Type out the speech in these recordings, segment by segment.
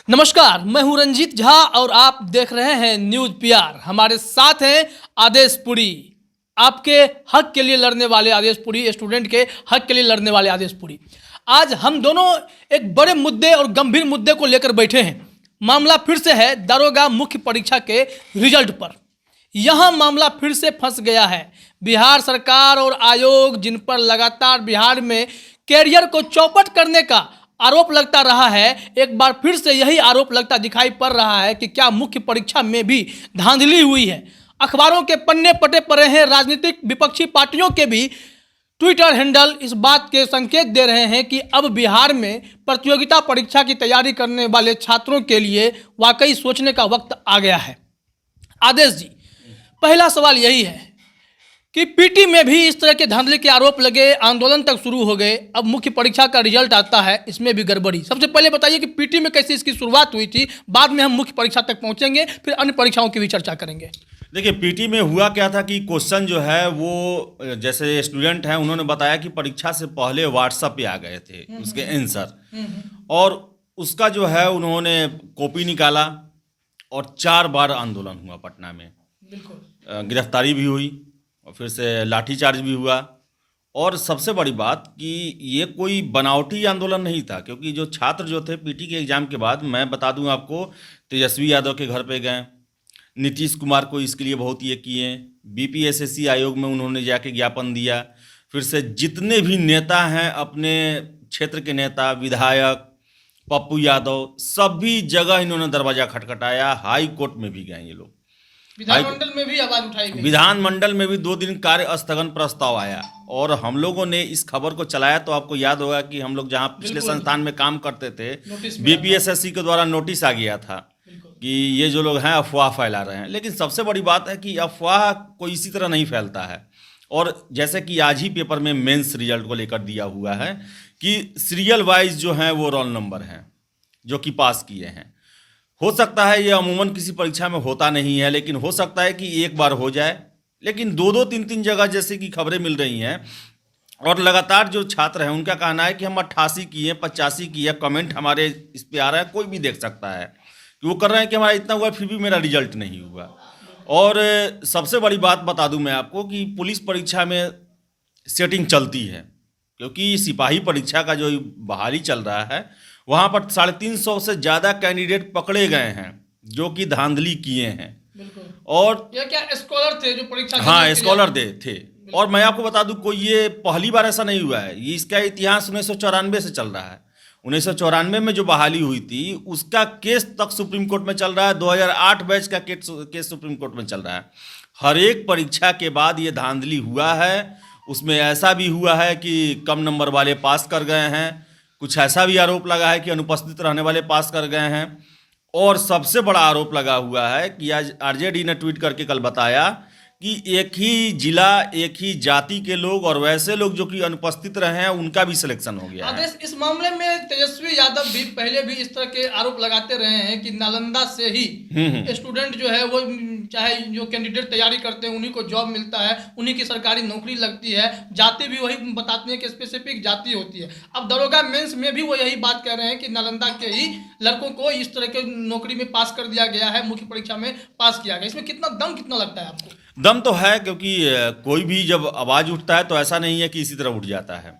नमस्कार, मैं हूं रंजीत झा और आप देख रहे हैं न्यूज पीआर। हमारे साथ हैं आदेश पुरी, आपके हक के लिए लड़ने वाले आदेश पुरी, स्टूडेंट के हक के लिए लड़ने वाले आदेश पुरी। आज हम दोनों एक बड़े मुद्दे और गंभीर मुद्दे को लेकर बैठे हैं। मामला फिर से है दारोगा मुख्य परीक्षा के रिजल्ट पर। यहां मामला फिर से फंस गया है। बिहार सरकार और आयोग जिन पर लगातार बिहार में कैरियर को चौपट करने का आरोप लगता रहा है, एक बार फिर से यही आरोप लगता दिखाई पड़ रहा है कि क्या मुख्य परीक्षा में भी धांधली हुई है। अखबारों के पन्ने पटे पड़े हैं। राजनीतिक विपक्षी पार्टियों के भी ट्विटर हैंडल इस बात के संकेत दे रहे हैं कि अब बिहार में प्रतियोगिता परीक्षा की तैयारी करने वाले छात्रों के लिए वाकई सोचने का वक्त आ गया है। आदेश जी, पहला सवाल यही है कि पीटी में भी इस तरह के धांधली के आरोप लगे, आंदोलन तक शुरू हो गए, अब मुख्य परीक्षा का रिजल्ट आता है, इसमें भी गड़बड़ी। सबसे पहले बताइए कि पीटी में कैसे इसकी शुरुआत हुई थी, बाद में हम मुख्य परीक्षा तक पहुंचेंगे, फिर अन्य परीक्षाओं की भी चर्चा करेंगे। देखिए, पीटी में हुआ क्या था कि क्वेश्चन जो है वो जैसे स्टूडेंट हैं उन्होंने बताया कि परीक्षा से पहले व्हाट्सएप पे आ गए थे उसके आंसर, और उसका जो है उन्होंने कॉपी निकाला और 4 बार आंदोलन हुआ पटना में। बिल्कुल। गिरफ्तारी भी हुई और फिर से लाठीचार्ज भी हुआ। और सबसे बड़ी बात कि ये कोई बनावटी आंदोलन नहीं था, क्योंकि जो छात्र जो थे पीटी के एग्ज़ाम के बाद, मैं बता दूं आपको, तेजस्वी यादव के घर पे गए, नीतीश कुमार को इसके लिए बहुत ये किए, बीपीएसएससी आयोग में उन्होंने जाके ज्ञापन दिया। फिर से जितने भी नेता हैं, अपने क्षेत्र के नेता, विधायक, पप्पू यादव, सभी जगह इन्होंने दरवाज़ा खटखटाया। हाई कोर्ट में भी गए ये लोग, विधानमंडल में भी आवाज उठाई गई। विधानमंडल में भी 2 दिन कार्य स्थगन प्रस्ताव आया। और हम लोगों ने इस खबर को चलाया तो आपको याद होगा कि हम लोग जहां पिछले संस्थान में काम करते थे, बीपीएसएससी के द्वारा नोटिस आ गया था कि ये जो लोग हैं अफवाह फैला रहे हैं। लेकिन सबसे बड़ी बात है कि अफवाह कोई इसी तरह नहीं फैलता है। और जैसे कि आज ही पेपर में मेंस रिजल्ट को लेकर दिया हुआ है कि सीरियल वाइज जो हैं वो रोल नंबर हैं जो कि पास किए हैं। हो सकता है ये अमूमन किसी परीक्षा में होता नहीं है, लेकिन हो सकता है कि एक बार हो जाए। लेकिन 2-2, 3-3 जगह जैसे कि खबरें मिल रही हैं, और लगातार जो छात्र हैं उनका कहना है कि हम 88 किए, 85 किए, कमेंट हमारे इस पे आ रहा है, कोई भी देख सकता है कि वो कर रहे हैं कि हमारा इतना हुआ फिर भी मेरा रिजल्ट नहीं हुआ। और सबसे बड़ी बात बता दूं मैं आपको कि पुलिस परीक्षा में सेटिंग चलती है, क्योंकि सिपाही परीक्षा का जो बहाली चल रहा है वहाँ पर 350 से ज़्यादा कैंडिडेट पकड़े गए हैं जो कि धांधली किए हैं। और ये क्या स्कॉलर थे जो परीक्षा? हाँ, स्कॉलर थे। और मैं आपको बता दूं, कोई ये पहली बार ऐसा नहीं हुआ है। ये इसका इतिहास 1994 से चल रहा है। 1994 में जो बहाली हुई थी उसका केस तक सुप्रीम कोर्ट में चल रहा है। 2008 बैच का केस सुप्रीम कोर्ट में चल रहा है। हर एक परीक्षा के बाद ये धांधली हुआ है। उसमें ऐसा भी हुआ है कि कम नंबर वाले पास कर गए हैं, कुछ ऐसा भी आरोप लगा है कि अनुपस्थित रहने वाले पास कर गए हैं। और सबसे बड़ा आरोप लगा हुआ है कि आज आरजेडी ने ट्वीट करके कल बताया कि एक ही जिला, एक ही जाति के लोग और वैसे लोग जो कि अनुपस्थित रहे हैं उनका भी सिलेक्शन हो गया है। आदेश, इस मामले में तेजस्वी यादव भी पहले भी इस तरह के आरोप लगाते रहे हैं कि नालंदा से ही स्टूडेंट जो है वो, चाहे जो कैंडिडेट तैयारी करते हैं उन्हीं को जॉब मिलता है, उन्हीं की सरकारी नौकरी लगती है, जाति भी वही बताते हैं कि स्पेसिफिक जाति होती है। अब दरोगा मेंस में भी वो यही बात कह रहे हैं कि नालंदा के ही लड़कों को इस तरह के नौकरी में पास कर दिया गया है, मुख्य परीक्षा में पास किया गया। इसमें कितना दम, कितना लगता है आपको? दम तो है, क्योंकि कोई भी जब आवाज़ उठता है तो ऐसा नहीं है कि इसी तरह उठ जाता है।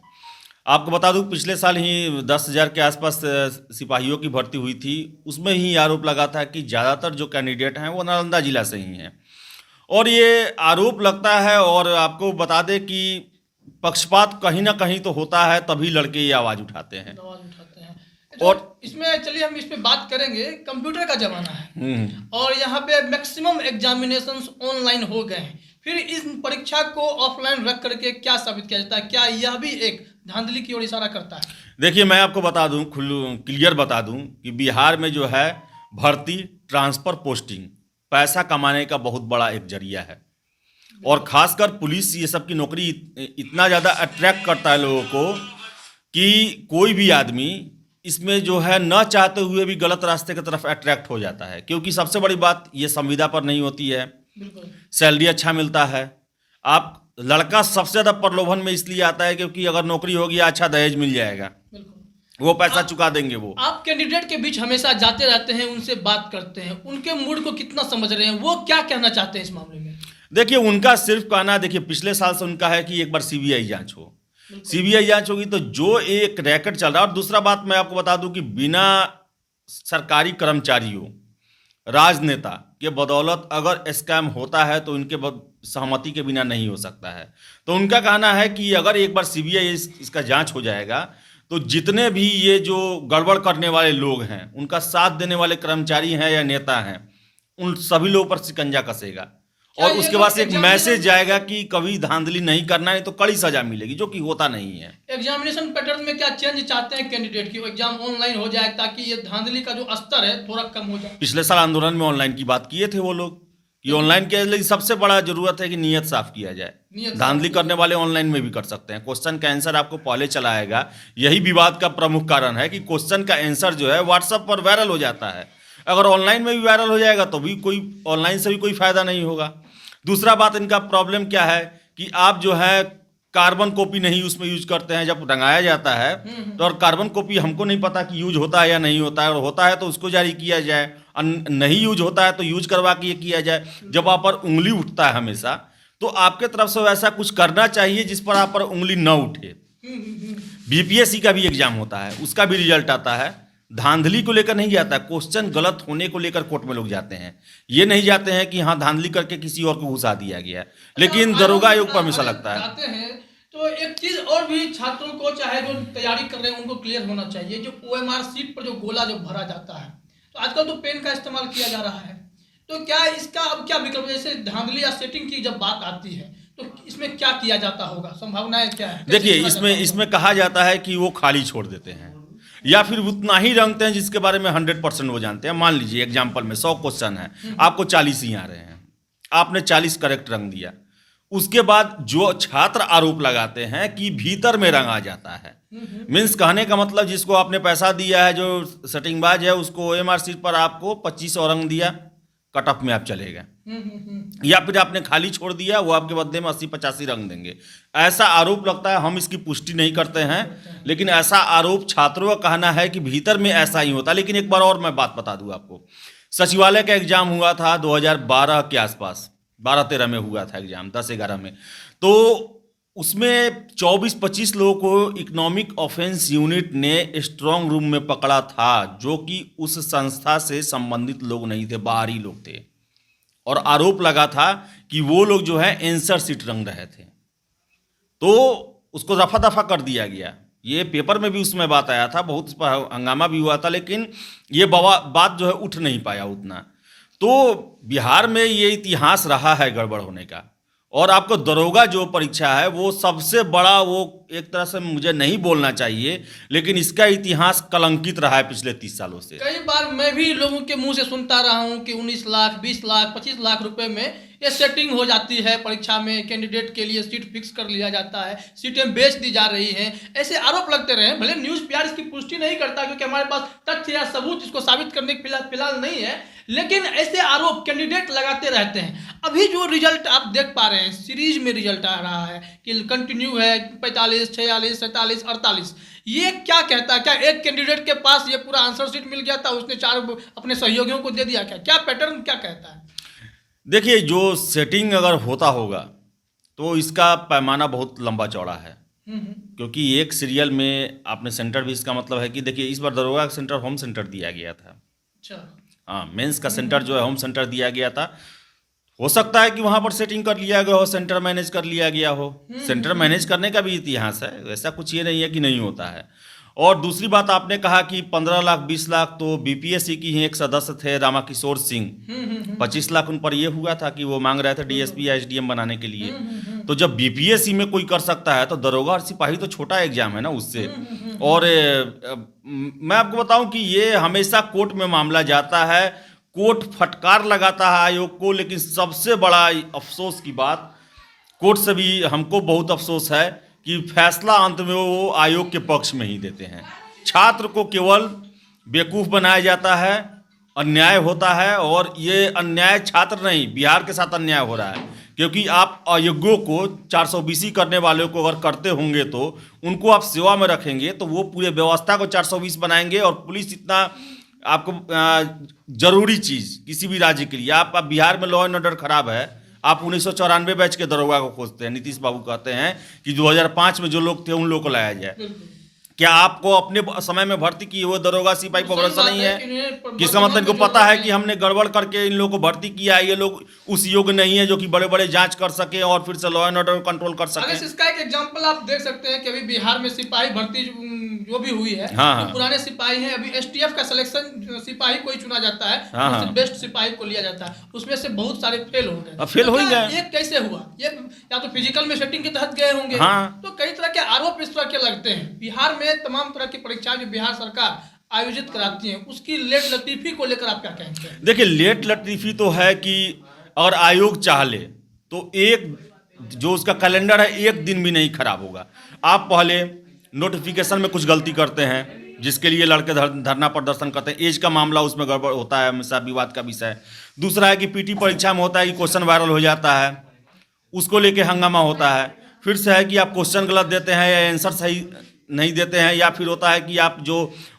आपको बता दूं, पिछले साल ही 10,000 के आसपास सिपाहियों की भर्ती हुई थी। उसमें ही आरोप लगा था कि ज़्यादातर जो कैंडिडेट हैं वो नालंदा जिला से ही हैं। और ये आरोप लगता है, और आपको बता दें कि पक्षपात कहीं ना कहीं तो होता है, तभी लड़के ये आवाज़ उठाते हैं। और इसमें चलिए हम इस पे बात करेंगे। कंप्यूटर का जमाना है और यहाँ पे मैक्सिमम एग्जामिनेशंस ऑनलाइन हो गए हैं, फिर इस परीक्षा को ऑफलाइन रख करके क्या साबित किया जाता है? क्या यह भी एक धांधली की ओर इशारा करता है? देखिए, मैं आपको बता दूं, क्लियर बता दूं कि बिहार में जो है भर्ती, ट्रांसफर, पोस्टिंग पैसा कमाने का बहुत बड़ा एक जरिया है। और खासकर पुलिस ये सब की नौकरी इतना ज़्यादा अट्रैक्ट करता है लोगों को कि कोई भी आदमी इसमें जो है न चाहते हुए भी गलत रास्ते की तरफ अट्रैक्ट हो जाता है। क्योंकि सबसे बड़ी बात, ये संविदा पर नहीं होती है, सैलरी अच्छा मिलता है। आप लड़का सबसे ज़्यादा प्रलोभन में इसलिए आता है क्योंकि अगर नौकरी होगी अच्छा दहेज मिल जाएगा, वो पैसा चुका देंगे वो। आप कैंडिडेट के बीच हमेशा जाते रहते हैं, उनसे बात करते हैं, उनके मूड को कितना समझ रहे हैं, वो क्या कहना चाहते हैं इस मामले में? देखिए उनका सिर्फ कहना, देखिए पिछले साल से उनका है कि एक बार सीबीआई जांच हो। सीबीआई जांच होगी तो जो एक रैकेट चल रहा है, और दूसरा बात मैं आपको बता दूं कि बिना सरकारी कर्मचारियों, राजनेता के बदौलत अगर स्कैम होता है तो उनके सहमति के बिना नहीं हो सकता है। तो उनका कहना है कि अगर एक बार सीबीआई इसका जांच हो जाएगा तो जितने भी ये जो गड़बड़ करने वाले लोग हैं, उनका साथ देने वाले कर्मचारी हैं या नेता हैं, उन सभी लोगों पर शिकंजा कसेगा और उसके बाद से एक मैसेज जाएगा कि कभी धांधली नहीं करना है तो कड़ी सजा मिलेगी, जो कि होता नहीं है। एग्जामिनेशन पैटर्न में क्या चेंज चाहते हैं कैंडिडेट की? एग्जाम ऑनलाइन हो जाए ताकि ये धांधली का जो स्तर है थोड़ा कम हो जाए। पिछले साल आंदोलन में ऑनलाइन की बात किए थे वो लोग कि ऑनलाइन के लिए सबसे बड़ा जरूरत है कि नियत साफ किया जाए। धांधली करने वाले ऑनलाइन में भी कर सकते हैं। क्वेश्चन का आंसर आपको पहले चला आएगा। यही विवाद का प्रमुख कारण है कि क्वेश्चन का आंसर जो है व्हाट्सएप पर वायरल हो जाता है। अगर ऑनलाइन में भी वायरल हो जाएगा तो भी कोई ऑनलाइन से भी कोई फायदा नहीं होगा। दूसरा बात, इनका प्रॉब्लम क्या है कि आप जो है कार्बन कॉपी नहीं उसमें यूज करते हैं। जब रंगाया जाता है तो और कार्बन कॉपी हमको नहीं पता कि यूज होता है या नहीं होता है, और होता है तो उसको जारी किया जाए, और नहीं यूज होता है तो यूज करवा के ये किया जाए। जब आप पर उंगली उठता है हमेशा, तो आपके तरफ से ऐसा कुछ करना चाहिए जिस पर आप पर उंगली न उठे। बीपीएससी का भी एग्जाम होता है, उसका भी रिजल्ट आता है, धांधली को लेकर नहीं जाता है, क्वेश्चन गलत होने को लेकर कोर्ट में लोग जाते हैं। ये नहीं जाते हैं कि हाँ धांधली करके किसी और को घुसा दिया गया है। लेकिन दरोगा आयोग पर हमेशा लगता है। तो एक चीज और भी छात्रों को, चाहे जो तैयारी कर रहे हैं उनको क्लियर होना चाहिए, जो ओएमआर सीट पर जो गोला जो भरा जाता है, तो आजकल तो पेन का इस्तेमाल किया जा रहा है, तो क्या इसका अब क्या विकल्प? जैसे धांधली या सेटिंग की जब बात आती है तो इसमें क्या किया जाता होगा, संभावनाएं क्या है? देखिए इसमें कहा जाता है कि वो खाली छोड़ देते हैं या फिर उतना ही रंगते हैं जिसके बारे में 100% वो जानते हैं। मान लीजिए एग्जाम्पल में 100 क्वेश्चन है, आपको 40 ही आ रहे हैं, आपने 40 करेक्ट रंग दिया। उसके बाद जो छात्र आरोप लगाते हैं कि भीतर में रंगा जाता है, मीन्स कहने का मतलब जिसको आपने पैसा दिया है, जो सेटिंगबाज है, उसको ओएमआर सीट पर आपको 25 और रंग दिया, कट ऑफ में आप चले गए। या फिर आपने खाली छोड़ दिया, वो आपके बदले में 80-85 रंग देंगे। ऐसा आरोप लगता है, हम इसकी पुष्टि नहीं करते हैं, लेकिन ऐसा आरोप छात्रों का कहना है कि भीतर में ऐसा ही होता। लेकिन एक बार और मैं बात बता दूं आपको, सचिवालय का एग्जाम हुआ था 2012 के आसपास, 12-13 में हुआ था एग्जाम, 10-11 में। तो उसमें 24-25 लोगों को इकोनॉमिक ऑफेंस यूनिट ने स्ट्रांग रूम में पकड़ा था, जो कि उस संस्था से संबंधित लोग नहीं थे, बाहरी लोग थे। और आरोप लगा था कि वो लोग जो है आंसर शीट रंग रहे थे, तो उसको रफा दफा कर दिया गया। ये पेपर में भी उसमें बात आया था, बहुत इस पर हंगामा भी हुआ था, लेकिन ये बात जो है उठ नहीं पाया उतना। तो बिहार में ये इतिहास रहा है गड़बड़ होने का। और आपको दरोगा जो परीक्षा है वो सबसे बड़ा, वो एक तरह से मुझे नहीं बोलना चाहिए, लेकिन इसका इतिहास कलंकित रहा है पिछले 30 सालों से। कई बार मैं भी लोगों के मुंह से सुनता रहा हूं कि 19 लाख, 20 लाख, 25 लाख रुपए में ये सेटिंग हो जाती है परीक्षा में, कैंडिडेट के लिए सीट फिक्स कर लिया जाता है, सीटें बेच दी जा रही हैं, ऐसे आरोप लगते रहे। भले न्यूज़ पीआर इसकी पुष्टि नहीं करता क्योंकि हमारे पास तथ्य या सबूत इसको साबित करने के फिलहाल नहीं है, लेकिन ऐसे आरोप कैंडिडेट लगाते रहते हैं। अभी जो रिजल्ट आप देख पा रहे हैं, सीरीज में रिजल्ट आ रहा है कि कंटिन्यू है 45, 46, 47, 48, ये क्या कहता है? क्या एक कैंडिडेट के पास ये पूरा आंसर शीट मिल गया था, उसने 4 अपने सहयोगियों को दे दिया? क्या पैटर्न क्या कहता है? देखिए, जो सेटिंग अगर होता होगा तो इसका पैमाना बहुत लंबा चौड़ा है, क्योंकि एक सीरियल में आपने सेंटर भी, इसका मतलब है कि देखिए इस बार दरोगा का सेंटर होम सेंटर दिया गया था। अच्छा, हाँ, मेंस का सेंटर जो है होम सेंटर दिया गया था। हो सकता है कि वहाँ पर सेटिंग कर लिया गया हो, सेंटर मैनेज कर लिया गया हो। सेंटर मैनेज करने का भी इतिहास है, ऐसा कुछ ये नहीं है कि नहीं होता है। और दूसरी बात, आपने कहा कि 15 लाख 20 लाख तो बीपीएससी की ही एक सदस्य थे रामाकिशोर सिंह, 25 लाख उन पर यह हुआ था कि वो मांग रहे थे डीएसपी या एसडीएम बनाने के लिए। तो जब बीपीएससी में कोई कर सकता है तो दरोगा और सिपाही तो छोटा एग्जाम है ना उससे। और मैं आपको बताऊं कि ये हमेशा कोर्ट में मामला जाता है, कोर्ट फटकार लगाता है आयोग को, लेकिन सबसे बड़ा अफसोस की बात, कोर्ट से भी हमको बहुत अफसोस है कि फैसला अंत में वो आयोग के पक्ष में ही देते हैं। छात्र को केवल बेवकूफ़ बनाया जाता है, अन्याय होता है, और ये अन्याय छात्र नहीं, बिहार के साथ अन्याय हो रहा है। क्योंकि आप अयोग्यों को 420 करने वालों को अगर करते होंगे तो उनको आप सेवा में रखेंगे तो वो पूरे व्यवस्था को 420 बनाएंगे। और पुलिस इतना आपको जरूरी चीज़ किसी भी राज्य के लिए, आप बिहार में लॉ एंड ऑर्डर खराब है, आप 1994 बैच के दरोगा को खोजते हैं। नीतीश बाबू कहते हैं कि 2005 में जो लोग थे उन लोगों को लाया जाए। क्या आपको अपने समय में भर्ती किए हुए दरोगा सिपाही पर भरोसा नहीं है? किसका मतलब इनको पता है कि हमने गड़बड़ करके इन लोगों को भर्ती किया है, ये लोग उस योग्य नहीं है जो कि बड़े बड़े जांच कर सके और फिर से लॉ एंड ऑर्डर को कंट्रोल कर सके। इसका एक एग्जांपल आप देख सकते हैं कि अभी बिहार में सिपाही भर्ती जो भी हुई है, हाँ, तो पुराने सिपाही हैं, अभी एसटीएफ का सिलेक्शन सिपाही कोई चुना जाता है, हाँ, बेस्ट सिपाही को लिया जाता है, उसमें से बहुत सारे फेल हो गए। फेल हो ही गए। ये कैसे हुआ? ये या तो फिजिकल में सेटिंग के तहत गए होंगे। हाँ। तो कई तरह के आरोप इस तरह के लगते हैं। बिहार में तमाम तरह की परीक्षाएं जो बिहार सरकार आयोजित कराती है, उसकी लेट लतीफी को लेकर आप क्या कहेंगे? देखिए, लेट लतीफी तो है कि अगर आयोग चाह ले तो एक जो उसका कैलेंडर है एक दिन भी नहीं खराब होगा। आप पहले नोटिफिकेशन में कुछ गलती करते हैं जिसके लिए लड़के धरना प्रदर्शन करते हैं, एज का मामला उसमें गड़बड़ होता है, हमेशा विवाद का विषय। दूसरा है कि पीटी परीक्षा में होता है कि क्वेश्चन वायरल हो जाता है, उसको लेके हंगामा होता है। फिर से है कि आप क्वेश्चन गलत देते हैं या आंसर सही नहीं देते हैं, या फिर होता है कि आप जो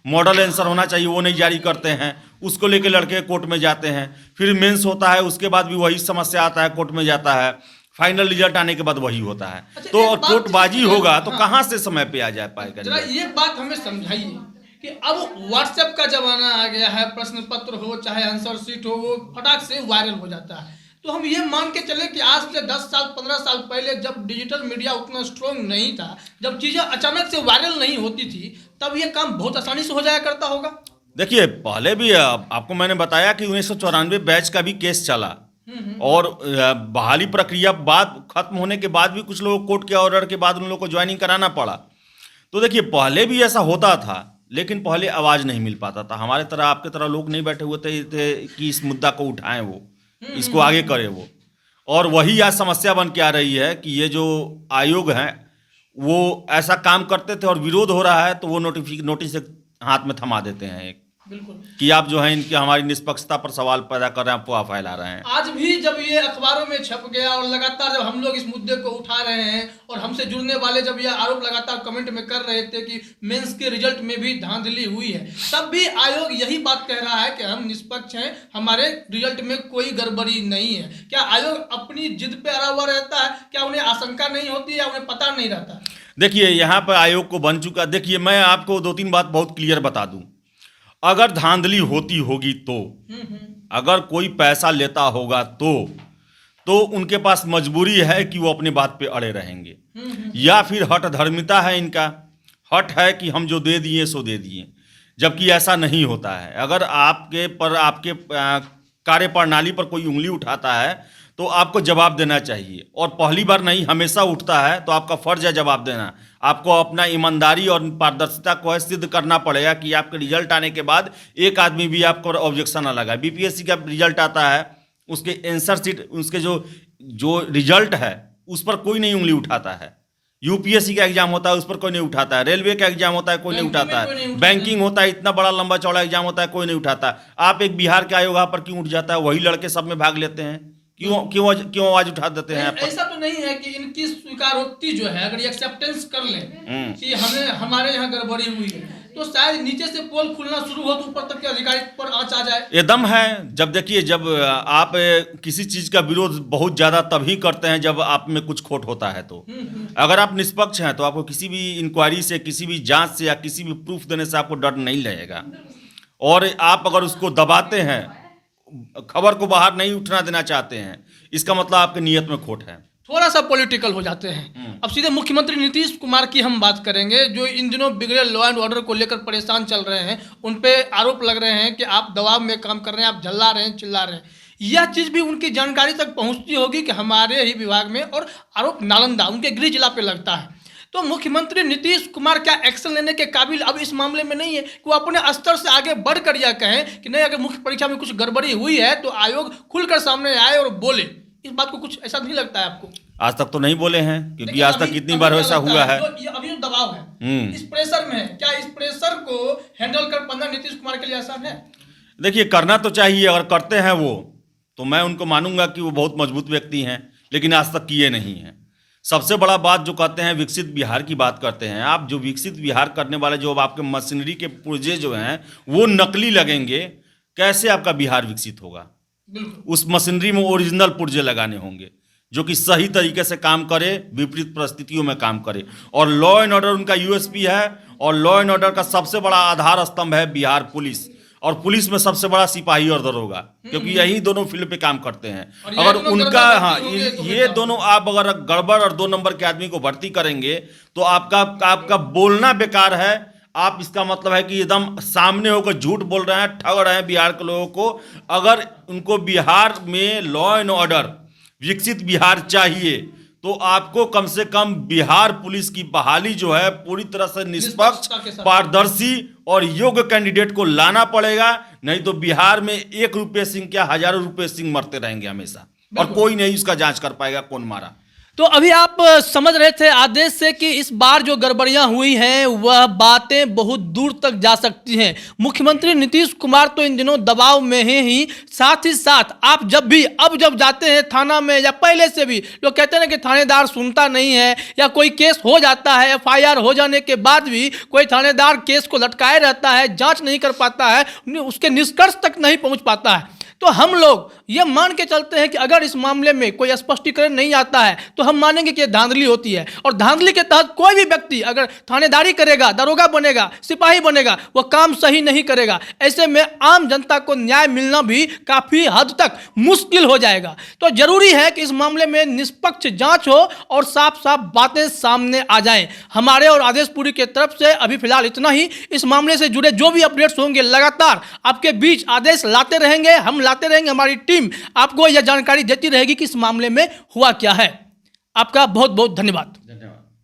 मॉडल आंसर होना चाहिए वो नहीं जारी करते हैं, उसको लेके लड़के कोर्ट में जाते हैं। फिर मेंस होता है, उसके बाद भी वही समस्या आता है, कोर्ट में जाता है, फाइनल रिजल्ट आने के बाद वही होता है। अच्छा, तो कोर्टबाजी होगा तो हाँ, कहाँ से समय पे आ जाए पाएगा? जरा ये बात हमें समझाइए कि अब व्हाट्सएप का जमाना आ गया है, प्रश्न पत्र हो चाहे आंसर शीट हो, वो फटाक से वायरल हो जाता है। तो हम ये मान के चले कि आज से 10 साल 15 साल पहले जब डिजिटल मीडिया उतना स्ट्रॉन्ग नहीं था, जब चीजें अचानक से वायरल नहीं होती थी, तब ये काम बहुत आसानी से हो जाया करता होगा। देखिए, पहले भी आपको मैंने बताया कि 1994 बैच का भी केस चला और बहाली प्रक्रिया बाद खत्म होने के बाद भी कुछ लोगों को कोर्ट के ऑर्डर के बाद उन लोगों को ज्वाइनिंग कराना पड़ा। तो देखिए, पहले भी ऐसा होता था, लेकिन पहले आवाज़ नहीं मिल पाता था। हमारे तरह आपके तरह लोग नहीं बैठे हुए थे कि इस मुद्दा को उठाएं, वो इसको आगे करें वो। और वही आज समस्या बन के आ रही है कि ये जो आयोग हैं वो ऐसा काम करते थे और विरोध हो रहा है तो वो नोटिस हाथ में थमा देते हैं एक, बिल्कुल, कि आप जो है इनकी हमारी निष्पक्षता पर सवाल पैदा कर रहे हैं, अफवाह फैला रहे हैं। आज भी जब ये अखबारों में छप गया और लगातार जब हम लोग इस मुद्दे को उठा रहे हैं और हमसे जुड़ने वाले जब ये आरोप लगातार कमेंट में कर रहे थे कि मेंस के रिजल्ट में भी धांधली हुई है, तब भी आयोग यही बात कह रहा है कि हम निष्पक्ष हैं, हमारे रिजल्ट में कोई गड़बड़ी नहीं है। क्या आयोग अपनी जिद पे अड़ा हुआ रहता है? क्या उन्हें आशंका नहीं होती है या उन्हें पता नहीं रहता? देखिए, यहाँ पर आयोग को बन चुका, देखिए मैं आपको 2-3 बात बहुत क्लियर बता दूं। अगर धांधली होती होगी तो, अगर कोई पैसा लेता होगा तो उनके पास मजबूरी है कि वो अपने बात पे अड़े रहेंगे, या फिर हठ धर्मिता है इनका, हठ है कि हम जो दे दिए सो दे दिए, जबकि ऐसा नहीं होता है। अगर आपके कार्य प्रणाली पर कोई उंगली उठाता है तो आपको जवाब देना चाहिए, और पहली बार नहीं हमेशा उठता है तो आपका फर्ज है जवाब देना। आपको अपना ईमानदारी और पारदर्शिता को सिद्ध करना पड़ेगा कि आपके रिजल्ट आने के बाद एक आदमी भी आपको ऑब्जेक्शन ना लगाए। बीपीएससी का रिजल्ट आता है, उसके आंसर शीट, उसके जो रिजल्ट है उस पर कोई नहीं उंगली उठाता है। यूपीएससी का एग्जाम होता है उस पर कोई नहीं उठाता है, रेलवे का एग्जाम होता है कोई नहीं उठाता है, बैंकिंग होता है, इतना बड़ा लंबा चौड़ा एग्जाम होता है कोई नहीं उठाता। आप एक बिहार के आयोग पर क्यों उठ जाता है? वही लड़के सब में भाग लेते हैं, क्यों आवाज उठा देते हैं? ऐसा तो नहीं है कि इनकी स्वीकारोक्ति जो है, अगर ये एक्सेप्टेंस कर लें कि हमारे यहाँ गड़बड़ी हुई है, तो शायद नीचे से पोल खुलना शुरू हो तो ऊपर तक के अधिकारी पर आंच आ जाए। एकदम है। जब देखिए, जब आप किसी चीज का विरोध बहुत ज्यादा तभी करते हैं जब आप में कुछ खोट होता है। तो अगर आप निष्पक्ष हैं तो आपको किसी भी इंक्वायरी से, किसी भी जांच से या किसी भी प्रूफ देने से आपको डर नहीं लगेगा। और आप अगर उसको दबाते हैं, खबर को बाहर नहीं उठना देना चाहते हैं, इसका मतलब आपके नियत में खोट है। थोड़ा सा पॉलिटिकल हो जाते हैं। अब सीधे मुख्यमंत्री नीतीश कुमार की हम बात करेंगे, जो इन दिनों बिगड़े लॉ एंड ऑर्डर को लेकर परेशान चल रहे हैं। उन पे आरोप लग रहे हैं कि आप दबाव में काम कर रहे हैं, आप झल्ला रहे हैं, चिल्ला रहे हैं। यह चीज़ भी उनकी जानकारी तक पहुंचती होगी कि हमारे ही विभाग में, और आरोप नालंदा उनके गृह जिला पे लगता है। तो मुख्यमंत्री नीतीश कुमार क्या एक्शन लेने के काबिल अब इस मामले में नहीं है कि वो अपने स्तर से आगे बढ़कर यह कहें कि नहीं, अगर मुख्य परीक्षा में कुछ गड़बड़ी हुई है तो आयोग खुलकर सामने आए और बोले? इस बात को कुछ ऐसा नहीं लगता है आपको? आज तक तो नहीं बोले हैं, क्योंकि आज तक कितनी बार ऐसा हुआ है। अभी जो दबाव है, इस प्रेशर में है, क्या इस प्रेशर को हैंडल कर पाना नीतीश कुमार के लिए आसान है? देखिए, करना तो चाहिए। अगर करते हैं वो, तो मैं उनको मानूंगा कि वो बहुत मजबूत व्यक्ति हैं, लेकिन आज तक किए नहीं हैं। सबसे बड़ा बात जो कहते हैं विकसित बिहार की बात करते हैं आप, जो विकसित बिहार करने वाले जो आपके मशीनरी के पुर्जे जो हैं वो नकली लगेंगे, कैसे आपका बिहार विकसित होगा? उस मशीनरी में ओरिजिनल पुर्जे लगाने होंगे जो कि सही तरीके से काम करे, विपरीत परिस्थितियों में काम करे। और लॉ एंड ऑर्डर उनका यूएसपी है, और लॉ एंड ऑर्डर का सबसे बड़ा आधार स्तंभ है बिहार पुलिस, और पुलिस में सबसे बड़ा सिपाही और दरोगा, क्योंकि यही दोनों फील्ड पे काम करते हैं। अगर उनका ये दोनों आप अगर गड़बड़ और 2 नंबर के आदमी को भर्ती करेंगे तो आपका बोलना बेकार है। आप इसका मतलब है कि एकदम सामने होकर झूठ बोल रहे हैं, ठग रहे हैं बिहार के लोगों को। अगर उनको बिहार में लॉ एंड ऑर्डर विकसित बिहार चाहिए तो आपको कम से कम बिहार पुलिस की बहाली जो है पूरी तरह से निष्पक्ष, पारदर्शी और योग्य कैंडिडेट को लाना पड़ेगा। नहीं तो बिहार में 1 रुपये सिंह क्या हजारों रुपये सिंह मरते रहेंगे हमेशा, और कोई नहीं उसका जांच कर पाएगा कौन मारा। तो अभी आप समझ रहे थे आदेश से कि इस बार जो गड़बड़ियां हुई हैं वह बातें बहुत दूर तक जा सकती हैं। मुख्यमंत्री नीतीश कुमार तो इन दिनों दबाव में हैं ही, साथ ही साथ आप जब जाते हैं थाना में, या पहले से भी लोग कहते हैं कि थानेदार सुनता नहीं है, या कोई केस हो जाता है, FIR हो जाने के बाद भी कोई थानेदार केस को लटकाए रहता है, जाँच नहीं कर पाता है, उसके निष्कर्ष तक नहीं पहुँच पाता है। तो हम लोग ये मान के चलते हैं कि अगर इस मामले में कोई स्पष्टीकरण नहीं आता है तो हम मानेंगे कि ये धांधली होती है, और धांधली के तहत कोई भी व्यक्ति अगर थानेदारी करेगा, दरोगा बनेगा, सिपाही बनेगा, वह काम सही नहीं करेगा। ऐसे में आम जनता को न्याय मिलना भी काफ़ी हद तक मुश्किल हो जाएगा। तो जरूरी है कि इस मामले में निष्पक्ष जांच हो और साफ साफ बातें सामने आ जाएं। हमारे और आदेशपुरी के तरफ से अभी फिलहाल इतना ही। इस मामले से जुड़े जो भी अपडेट्स होंगे लगातार आपके बीच आदेश लाते रहेंगे, हम लाते रहेंगे, हमारी टीम आपको यह जानकारी देती रहेगी कि इस मामले में हुआ क्या है। आपका बहुत बहुत धन्यवाद।